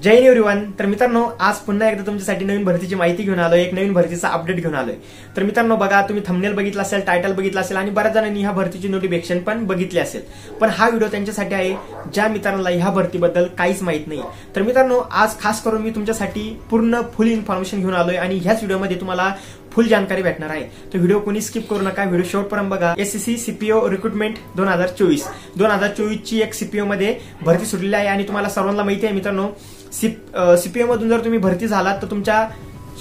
जय Hind everyone. तर मित्रांनो, आज पुन्हा एकदा तुमच्यासाठी नवीन भरतीची माहिती घेऊन आलोय, एक नवीन भरतीचा अपडेट घेऊन आलोय। तर मित्रांनो बघा, तुम्ही थंबनेल बघितला असेल, टायटल बघितला असेल आणि बऱ्याच जणांनी ह्या भरतीची नोटिफिकेशन पण बघितली असेल, पण हा व्हिडिओ त्यांच्यासाठी आहे ज्या मित्रांना ह्या भरतीबद्दल काहीच माहित नाही। तर मित्रांनो, आज खास करून मी तुमच्यासाठी पूर्ण फुल इन्फॉर्मेशन घेऊन आलोय आणि ह्याच व्हिडिओमध्ये तुम्हाला फुल जानकारी भेटणार आहे। तो व्हिडिओ कोणी स्किप करू नका, व्हिडिओ शेवटपर्यंत बघा। एसएससी सीपीओ रिक्रुटमेंट 2024 ची एक सीपीओ मध्ये भरती सुटलेली आहे आणि तुम्हाला सर्वांना माहिती आहे मित्रांनो, सीपीओ मधून जर तुम्ही भरती झालात तर तुमच्या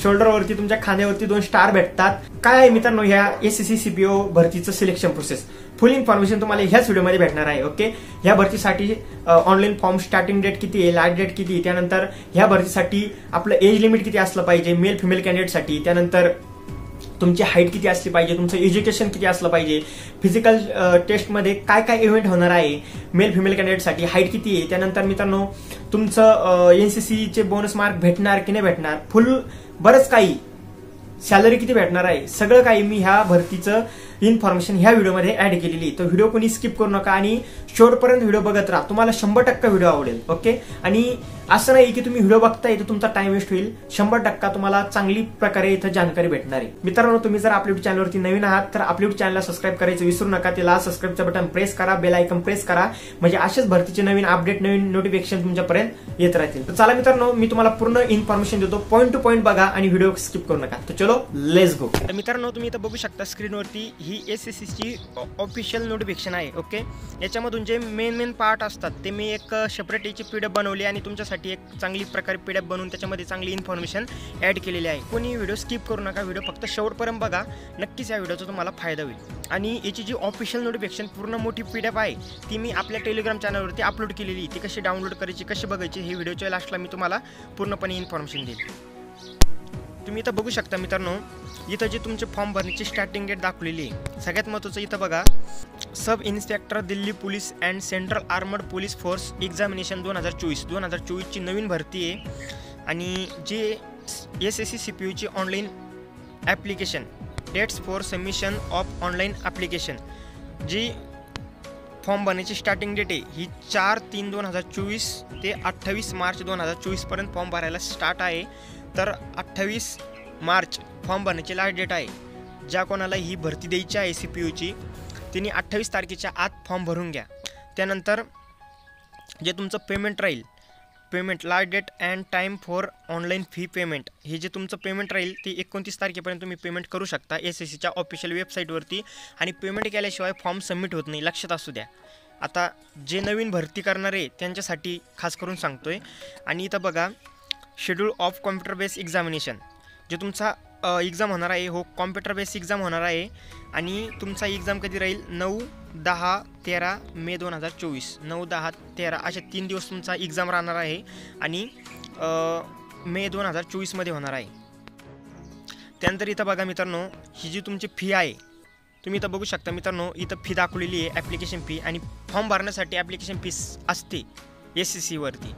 शोल्डरवरती, तुमच्या खांद्यावरती 2 स्टार भेटतात। काय आहे मित्रांनो ह्या एसएससी सीपीओ भरतीचं सिलेक्शन प्रोसेस, फुल इन्फॉर्मेशन तुम्हाला ह्याच व्हिडिओमध्ये भेटणार आहे। ओके, ह्या भरतीसाठी ऑनलाईन फॉर्म स्टार्टिंग डेट किती आहे, लास्ट डेट किती, त्यानंतर ह्या भरतीसाठी आपलं एज लिमिट किती असलं पाहिजे मेल फिमेल कॅन्डिडेटसाठी, त्यानंतर तुमची हाईट किती असली पाहिजे, तुमचं एज्युकेशन किती असलं पाहिजे, फिजिकल टेस्टमध्ये काय काय इव्हेंट होणार आहे मेल फिमेल कॅन्डिडेटसाठी, हाईट किती आहे, त्यानंतर मित्रांनो तुमचं एनसीसीचे बोनस मार्क भेटणार की नाही भेटणार, फुल बरंच काही, सॅलरी किती भेटणार आहे, सगळं काही मी ह्या भरतीचं इन्फॉर्मेशन ह्या व्हिडिओमध्ये ऍड केलेली। तो व्हिडिओ कोणी स्किप करू नका आणि शेवटपर्यंत व्हिडिओ बघत राहा, तुम्हाला 100% व्हिडिओ आवडेल। ओके, आणि असं नाही की तुम्ही व्हिडिओ बघताय तर तुमचा टाइम वेस्ट होईल, 100% तुम्हाला चांगली प्रकारे इथं जानकारी भेटणार आहे। मित्रांनो, तुम्ही जर आपल्या युट्यूब चॅनलवरती नवीन आहात तर आपल्या युट्यूब चॅनलला सबस्क्राईब करायचं विसरू नका, त्याला सबस्क्राईबचं बटन प्रेस करा, बेल आयकॉन प्रेस करा, म्हणजे असेच भरतीचे नवीन अपडेट, नवीन नोटिफिकेशन तुमच्यापर्यंत येत राहतील। तर चला मित्रांनो, मी तुम्हाला पूर्ण इन्फॉर्मेशन देतो, पॉईंट टू पॉईंट बघा आणि व्हिडिओ स्किप करू नका। तर चलो लेट्स गो। तर मित्रांनो, तुम्ही इथं बघू शकता स्क्रीनवरती ही एसएससीची ऑफिशियल नोटिफिकेशन आहे। ओके, याच्यामधून जे मेन पार्ट असतात ते मी एक सेपरेट याची पीडीएफ बनवली आणि तुमच्यासाठी एक चांगली प्रकारे पीडीएफ बनवून त्याच्यामध्ये चांगली इन्फॉर्मेशन ऍड केलेली आहे। कोणी व्हिडिओ स्किप करू नका, व्हिडिओ फक्त शेवटपर्यंत बघा, नक्कीच या व्हिडिओचा तुम्हाला फायदा होईल। आणि याची जी ऑफिशियल नोटिफिकेशन पूर्ण मोठी पीडीएफ आहे ती मी आपल्या टेलिग्राम चॅनलवरती अपलोड केलेली, ती कशी डाउनलोड करायची, कशी बघायची हे व्हिडिओच्या लास्टला मी तुम्हाला पूर्णपणे इन्फॉर्मेशन देईल। तुम्ही इथं बघू शकता मित्रांनो, इथं जे तुमचे फॉर्म भरण्याची स्टार्टिंग डेट दाखवलेली आहे, सगळ्यात महत्त्वाचं इथं बघा, sub inspector Delhi police and central armed police force examination 2024 ची नवीन भरती आहे। आणि जे एसएससी सीपीयूची online application, dates for submission of online application, जी फॉर्म भरण्याची स्टार्टिंग डेट आहे ही 4/3/2024 ते 28 मार्च 2024 पर्यंत फॉर्म भरायला स्टार्ट आहे। तर 28 मार्च फॉर्म भरण्याची लास्ट डेट आहे। ज्या कोणाला ही भरती द्यायची आहे सीपीयूची त्यांनी 28 तारखेच्या आत फॉर्म भरून घ्या। त्यानंतर जे तुमचं पेमेंट राहील, payment last date and time for online fee payment, हे जे तुमचं पेमेंट राहील ते 29 तारखेपर्यंत तुम्ही पेमेंट करू शकता एसएससीच्या ऑफिशियल वेबसाईटवरती, आणि पेमेंट केल्याशिवाय फॉर्म सबमिट होत नाही, लक्षात असू द्या। आता जे नवीन भरती करणार आहे त्यांच्यासाठी खास करून सांगतोय। आणि इथं बघा, schedule of computer based examination, जे तुमचा एक्झाम होणार आहे हो कॉम्प्युटर बेस्ड एक्झाम होणार आहे, आणि तुमचा एक्झाम कधी राहील 9, 10, 13 मे 2024, 9, 10, 13 असे 3 दिवस तुमचा एक्झाम राहणार आहे आणि मे 2024 मध्ये होणार आहे। त्यानंतर इथं बघा मित्रांनो, ही जी तुमची फी आहे, तुम्ही इथं बघू शकता मित्रांनो, इथं फी दाखवलेली आहे ॲप्लिकेशन फी, आणि फॉर्म भरण्यासाठी ॲप्लिकेशन फी असते एसएससीवरती,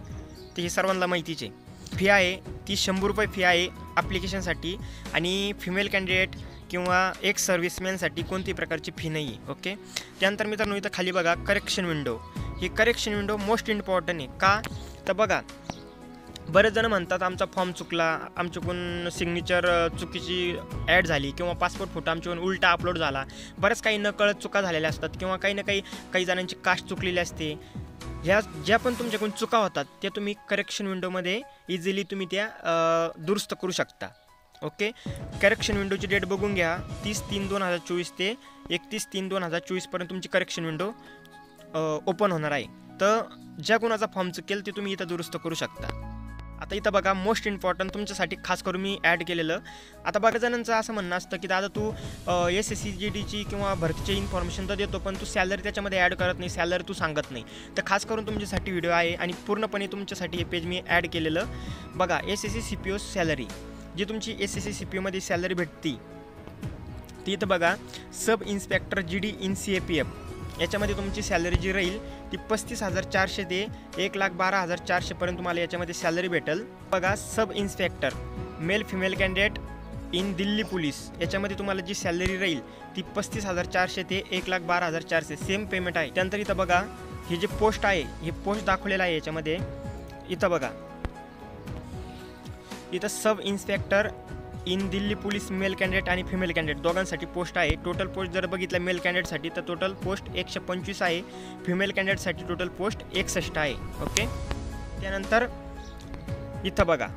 ते हे सर्वांना माहितीच आहे। फी आहे ती 100 रुपये फी आहे ॲप्लिकेशनसाठी, आणि फिमेल कॅन्डिडेट किंवा एक्स सर्व्हिसमॅनसाठी कोणत्याही प्रकारची फी नाही आहे। ओके, त्यानंतर मित्रांनो इथं खाली बघा करेक्शन विंडो, ही करेक्शन विंडो मोस्ट इम्पॉर्टंट आहे। का तर बघा, बरेच जण म्हणतात आमचा फॉर्म चुकला, आमच्याकडून सिग्नेचर चुकीची ॲड झाली, किंवा पासपोर्ट फोटो आमच्याकडून उलटा अपलोड झाला, बऱ्याच काही नकळत चुका झालेल्या असतात, किंवा काही ना काही जणांची कास्ट चुकलेली असते। ह्या ज्या पण तुमच्याकडून चुका होतात त्या तुम्ही करेक्शन विंडोमध्ये इझिली तुम्ही त्या दुरुस्त करू शकता। ओके, करेक्शन विंडोची डेट बघून घ्या, 30/3/2024 ते 31/3/2024 पर्यंत तुमची करेक्शन विंडो ओपन होणार आहे। तर ज्या कोणाचा फॉर्म चुकेल ते तुम्ही इथं दुरुस्त करू शकता। आता इथं बघा, मोस्ट इम्पॉर्टंट तुमच्यासाठी खास करून मी ॲड केलेलं। आता बऱ्याच जणांचं असं म्हणणं असतं की दादा तू एसएससी जीडीची किंवा भरतीची इन्फॉर्मेशन तर देतो, पण तू सॅलरी त्याच्यामध्ये ॲड करत नाही, सॅलरी तू सांगत नाही। तर खास करून तुमच्यासाठी व्हिडिओ आहे आणि पूर्णपणे तुमच्यासाठी हे पेज मी ॲड केलेलं। बघा, एसएससी सीपीओ सॅलरी, जी तुमची एसएससी सीपीओमध्ये सॅलरी भेटती ती इथं बघा, sub inspector GD in CAPF, याच्यामध्ये तुमची सॅलरी जी राहील ती 35,400 ते 1,12,400 पर्यंत तुम्हाला याच्यामध्ये सॅलरी भेटेल। बघा, sub inspector male female candidate in Delhi police, याच्यामध्ये तुम्हाला जी सॅलरी राहील ती 35,400 ते 1,12,400 सेम पेमेंट आहे। त्यानंतर इथं बघा, हे जे पोस्ट आहे, हे पोस्ट दाखवलेलं आहे याच्यामध्ये, इथं बघा इथं sub inspector in Delhi police mail candidate आणि फिमेल कॅन्डिडेट दोघांसाठी पोस्ट आहे. टोटल पोस्ट जर बघितलं मेल कॅन्डिडेटसाठी तर टोटल पोस्ट 125 आहे. फिमेल कॅन्डिडेटसाठी टोटल पोस्ट 61 आहे. ओके. त्यानंतर इथं बघा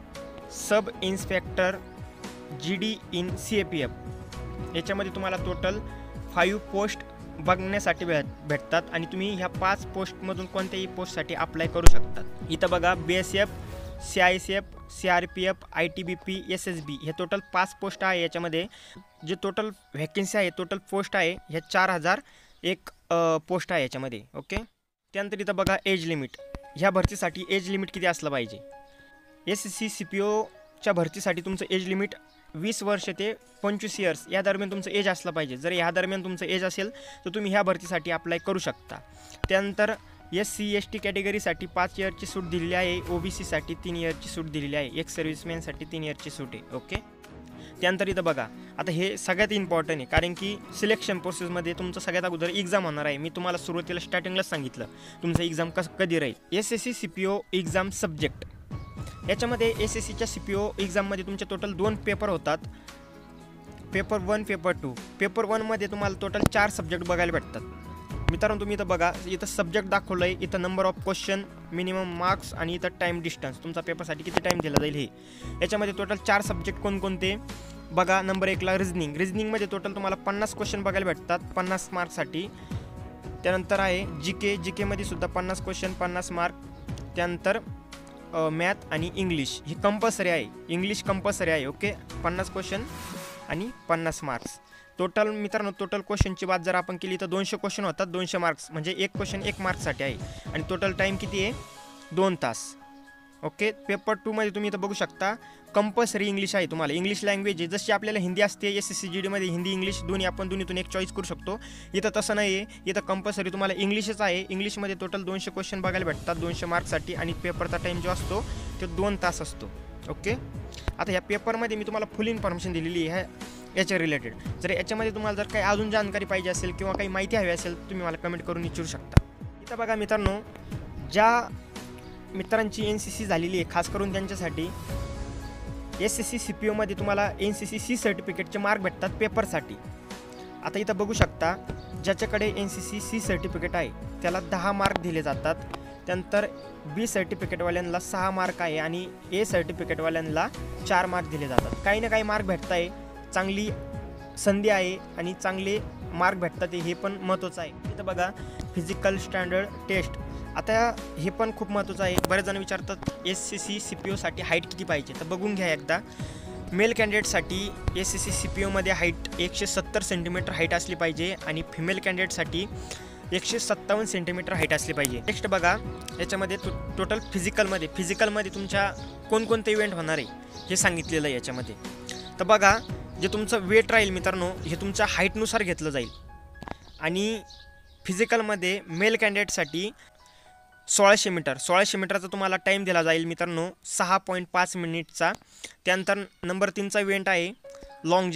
sub inspector GD in CAPF याच्यामध्ये तुम्हाला टोटल 5 पोस्ट बघण्यासाठी भेटतात आणि तुम्ही ह्या 5 पोस्टमधून कोणत्याही पोस्टसाठी अप्लाय करू शकतात. इथं बघा BSF, CICF, CRPF, ITBP, SSB हे टोटल 5 पोस्ट आहे. याच्यामध्ये जे टोटल व्हॅकन्सी आहे टोटल पोस्ट आहे ह्या 4001 पोस्ट आहे याच्यामध्ये. ओके. त्यानंतर इथं बघा एज लिमिट. ह्या भरतीसाठी एज लिमिट किती असलं पाहिजे. SSC CPOच्या भरतीसाठी तुमचं एज लिमिट 20 वर्ष ते 25 इयर्स या दरम्यान तुमचं एज असलं पाहिजे. जर ह्या दरम्यान तुमचं एज असेल तर तुम्ही ह्या भरतीसाठी अप्लाय करू शकता. त्यानंतर SC ST कॅटेगरीसाठी 5 इयरची सूट दिलेली आहे. OBCसाठी 3 इयरची सूट दिलेली आहे. एक सर्व्हिसमॅनसाठी 3 इयरची सूट आहे. ओके. त्यानंतर इथं बघा आता हे सगळ्यात इम्पॉर्टंट आहे कारण की सिलेक्शन प्रोसेसमध्ये तुमचं सगळ्यात अगोदर एक्झाम होणार आहे. मी तुम्हाला सुरुवातीला स्टार्टिंगलाच सांगितलं तुमचं एक्झाम कधी राहील. SSC CPO एक्झाम सब्जेक्ट याच्यामध्ये SSCच्या CPO एक्झाममध्ये तुमचे टोटल 2 पेपर होतात. Paper 1 paper 2. पेपर 1मध्ये तुम्हाला टोटल 4 सब्जेक्ट बघायला भेटतात. मित्रांनो तुम्ही इथं बघा इथं सब्जेक्ट दाखवलं आहे. इथं number of question, minimum marks आणि इथं टाईम डिस्टन्स तुमचा पेपरसाठी किती टाईम दिला जाईल हे. याच्यामध्ये टोटल 4 सब्जेक्ट कोणकोणते बघा. नंबर 1ला रिझनिंग. रिझनिंगमध्ये टोटल तुम्हाला 50 क्वेश्चन बघायला भेटतात 50 मार्क्ससाठी. त्यानंतर आहे GK मध्ये सुद्धा 50 क्वेश्चन 50 मार्क. त्यानंतर मॅथ आणि इंग्लिश ही कंपल्सरी आहे. इंग्लिश कंपल्सरी आहे. ओके. 50 क्वेश्चन आणि 50 मार्क्स. टोटल मित्रांनो टोटल क्वेश्चनची बात जर आपण केली तर 200 क्वेश्चन होतात 200 मार्क्स म्हणजे एक क्वेश्चन 1 मार्क्ससाठी आहे आणि टोटल टाईम किती आहे 2 तास. ओके. पेपर 2मध्ये तुम्ही इथं बघू शकता कंपल्सरी इंग्लिश आहे. तुम्हाला इंग्लिश लँग्वेज आहे जशी आपल्याला हिंदी असते SSC GDमध्ये हिंदी इंग्लिश दोन्हीतून एक चॉईस करू शकतो. इथं तसं नाही आहे. इथं कंपल्सरी तुम्हाला इंग्लिशच आहे. इंग्लिशमध्ये टोटल 200 क्वेश्चन बघायला भेटतात 200 मार्क्ससाठी आणि पेपरचा टाईम जो असतो तो 2 तास असतो. ओके. आता ह्या पेपरमध्ये मी तुम्हाला फुल इन्फॉर्मेशन दिलेली आहे याच्या रिलेटेड. जर याच्यामध्ये तुम्हाला जर काही अजून जानकारी पाहिजे असेल किंवा काही माहिती हवी असेल तुम्ही मला कमेंट करून विचारू शकता. इथं बघा मित्रांनो ज्या मित्रांची NCC झालेली आहे खास करून त्यांच्यासाठी SSC CPOमध्ये तुम्हाला NCC C सर्टिफिकेटचे मार्क भेटतात पेपरसाठी. आता इथं बघू शकता ज्याच्याकडे NCC C सर्टिफिकेट आहे त्याला 10 मार्क दिले जातात. त्यानंतर B सर्टिफिकेटवाल्यांना 6 मार्क आहे आणि A सर्टिफिकेटवाल्यांना 4 मार्क दिले जातात. काही ना काही मार्क भेटत आहे. चांगली संधी आहे आणि चांगले मार्क भेटतात हे पण महत्त्वाचं आहे. इथं बघा फिजिकल स्टँडर्ड टेस्ट. आता हे पण खूप महत्त्वाचं आहे. बरेच जण विचारतात SSC CPOसाठी हाईट किती पाहिजे तर बघून घ्या एकदा. मेल कॅन्डिडेटसाठी SSC CPOमध्ये हाईट 170 सेंटीमीटर हाईट असली पाहिजे आणि फिमेल कॅन्डिडेटसाठी 157 सेंटीमीटर हाईट असली पाहिजे. नेक्स्ट बघा याच्यामध्ये टोटल फिजिकलमध्ये तुमच्या कोणकोणते इव्हेंट होणार आहे हे सांगितलेलं आहे याच्यामध्ये. तर बघा जे तुमचं वेट राहील मित्रांनो हे तुमच्या हाईटनुसार घेतलं जाईल आणि फिजिकलमध्ये मेल कॅन्डिडेटसाठी 1600 मीटरचा तुम्हाला टाईम दिला जाईल मित्रांनो 6.5 मिनिटचा. त्यानंतर नंबर 3चा इव्हेंट आहे लॉंग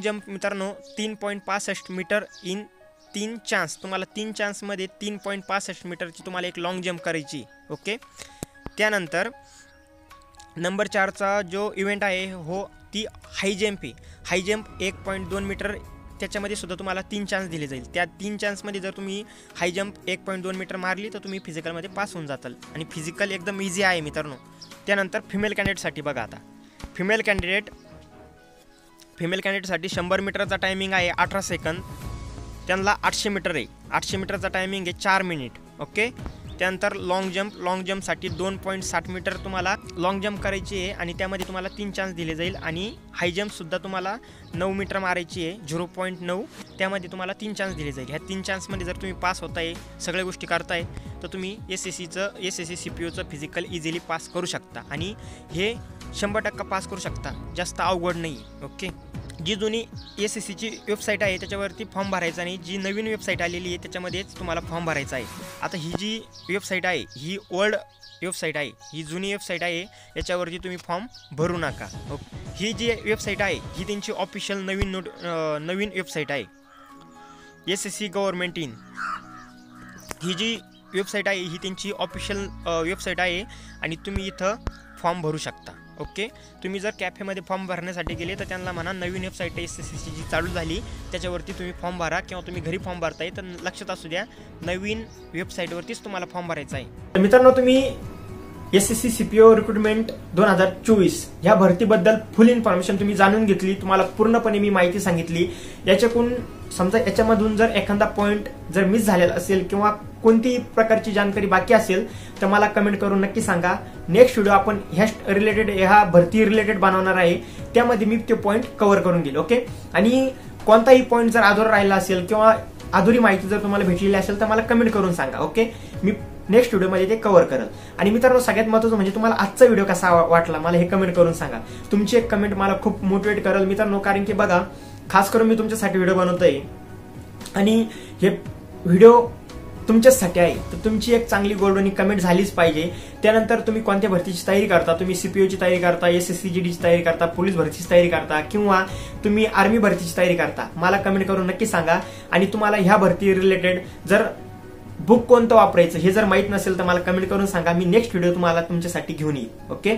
जंप मित्रांनो 3.65 मीटर इन 3 चान्स. तुम्हाला 3 चान्समध्ये 3.65 मीटरची तुम्हाला एक लॉंग जंप करायची. ओके. त्यानंतर नंबर 4चा जो इव्हेंट आहे हो ती हाय जंप आहे. हाय जंप 1.2 मीटर त्याच्यामध्ये सुद्धा तुम्हाला 3 चान्स दिले जाईल. त्या 3 चान्समध्ये जर तुम्ही हाय जंप 1.2 मीटर मारली तर तुम्ही फिजिकलमध्ये पास होऊन जाताल आणि फिजिकल एकदम इझी आहे मित्रांनो. त्यानंतर फिमेल कॅन्डिडेटसाठी बघा आता फिमेल कॅन्डिडेटसाठी 100 मीटरचा टायमिंग आहे 18 सेकंद. त्यांना 800 मीटर आहे 800 मीटरचा टायमिंग आहे 4 मिनिट. ओके. त्यानंतर लॉंग जंपसाठी 2.60 मीटर तुम्हाला लॉंग जंप करायची आहे आणि त्यामध्ये तुम्हाला 3 चान्स दिले जाईल आणि हाय जंपसुद्धा तुम्हाला 9 मीटर मारायची आहे 0.9. त्यामध्ये तुम्हाला 3 चान्स दिले जाईल. ह्या 3 चान्समध्ये जर तुम्ही पास होताय सगळ्या गोष्टी करताय तर तुम्ही SSC CPOचं फिजिकल इझिली पास करू शकता आणि हे 100% पास करू शकता. जास्त अवघड नाही. ओके. जी जुनी SSCची वेबसाईट आहे त्याच्यावरती फॉर्म भरायचा आणि जी नवीन वेबसाईट आलेली आहे त्याच्यामध्येच तुम्हाला फॉर्म भरायचा आहे. आता ही जी वेबसाईट आहे ही ओल्ड वेबसाईट आहे. ही जुनी वेबसाईट आहे याच्यावरती तुम्ही फॉर्म भरू नका. ओके. ही जी वेबसाईट आहे ही त्यांची ऑफिशियल नवीन वेबसाईट आहे SSC गव्हर्नमेंट इन. ही जी वेबसाईट आहे ही त्यांची ऑफिशियल वेबसाईट आहे आणि तुम्ही इथं फॉर्म भरू शकता. ओके, तुम्ही जर कॅफेमध्ये फॉर्म भरण्यासाठी गेले तर त्यांना म्हणा नवीन वेबसाईट SSCची जी चालू झाली त्याच्यावरती तुम्ही फॉर्म भरा, किंवा तुम्ही घरी फॉर्म भरताय तर लक्षात असू द्या नवीन वेबसाईटवरतीच तुम्हाला फॉर्म भरायचा आहे. तर मित्रांनो, तुम्ही SSC CPO रिक्रुटमेंट 2024 ह्या भरतीबद्दल फुल इन्फॉर्मेशन तुम्ही जाणून घेतली. तुम्हाला पूर्णपणे मी माहिती सांगितली. याच्याकडून समजा याच्यामधून जर एखादा पॉइंट जर मिस झालेला असेल किंवा कोणतीही प्रकारची जानकारी बाकी असेल तर मला कमेंट करून नक्की सांगा. नेक्स्ट व्हिडिओ आपण ह्या भरती रिलेटेड बनवणार आहे, त्यामध्ये मी ते पॉइंट कव्हर करून घेईल. ओके, आणि कोणताही पॉइंट जर अधुरा राहिला असेल किंवा अधुरी माहिती जर तुम्हाला भेटलेली असेल तर मला कमेंट करून सांगा. ओके, मी नेक्स्ट व्हिडिओमध्ये ते कव्हर करेल. आणि मित्रांनो, सगळ्यात महत्त्वाचं म्हणजे तुम्हाला आजचा व्हिडिओ कसा वाटला मला हे कमेंट करून सांगा. तुमची एक कमेंट मला खूप मोटिवेट करेल मित्रांनो, कारण की बघा खास करून मी तुमच्यासाठी व्हिडिओ बनवतोय आणि हे व्हिडिओ तुमच्यासाठी आहे, तर तुमची एक चांगली गोल्डनी कमेंट झालीच पाहिजे. त्यानंतर तुम्ही कोणत्या भरतीची तयारी करता, तुम्ही CPOची तयारी करता, SSCGDची तयारी करता, पोलीस भरतीची तयारी करता किंवा तुम्ही आर्मी भरतीची तयारी करता, मला कमेंट करून नक्की सांगा. आणि तुम्हाला ह्या भरती रिलेटेड जर बुक कोणतं वापरायचं हे जर माहित नसेल तर मला कमेंट करून सांगा. मी नेक्स्ट व्हिडिओ तुम्हाला तुमच्यासाठी घेऊन येईल. ओके,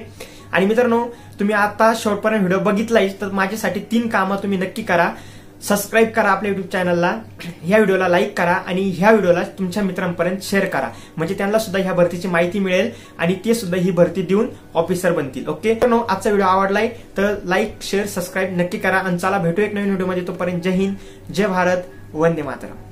आणि मित्रांनो, तुम्ही आता शेवटपर्यंत व्हिडिओ बघितलाय तर माझ्यासाठी 3 कामं तुम्ही नक्की करा. सबस्क्राईब करा आपल्या युट्यूब चॅनलला, ह्या व्हिडिओला लाईक करा आणि ह्या व्हिडिओला तुमच्या मित्रांपर्यंत शेअर करा, म्हणजे त्यांना सुद्धा ह्या भरतीची माहिती मिळेल आणि ते सुद्धा ही भरती देऊन ऑफिसर बनतील. ओके, तर आजचा व्हिडिओ आवडलाय तर लाईक शेअर सबस्क्राईब नक्की करा. आणि चला भेटू एक नवीन व्हिडिओमध्ये. तोपर्यंत जय हिंद, जय भारत, वंदे मातरम.